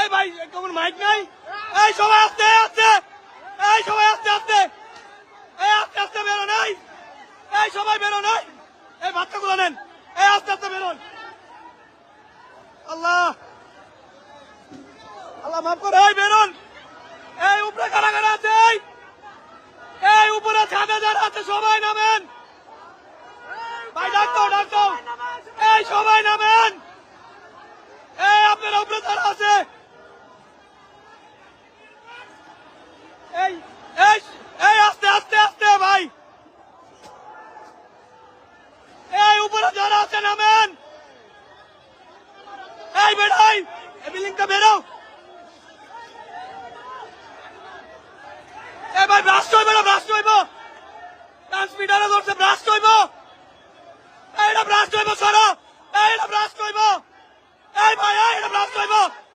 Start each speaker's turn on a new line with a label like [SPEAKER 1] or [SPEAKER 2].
[SPEAKER 1] এই ভাই কেমন মাইক নাই? এই সবাই আস্তে আস্তে, এই সবাই আস্তে আস্তে, এই আস্তে আস্তে বেরো নাই, এই সবাই বেরো নাই, এই বাচ্চাগুলো নেন, এই আস্তে আস্তে বেরোন। আল্লাহ আল্লাহ মাফ করে, এই বেরোন। এই উপরে কারা কারা আছে? এই উপরে ছাদে যারা আছে সবাই নামেন। ভাই ডাক্তার ডাক্তার, এই সবাই নামেন। এই আপনারা উপরে যারা আছে, এই এই এই আস্তে আস্তে আস্তে ভাই, এই উপরে যারা আছে নামেন। এই বেড়াই, এই বিল্ডিংটা বেরো। এই ভাই ব্রাস্ট হইব না, ব্রাস্ট হইব, ট্রান্সমিটারে ধরছে, ব্রাস্ট হইব, এইটা ব্রাস্ট হইব, সরো, এইটা ব্রাস্ট হইব, এই ভাই এইটা ব্রাস্ট হইব।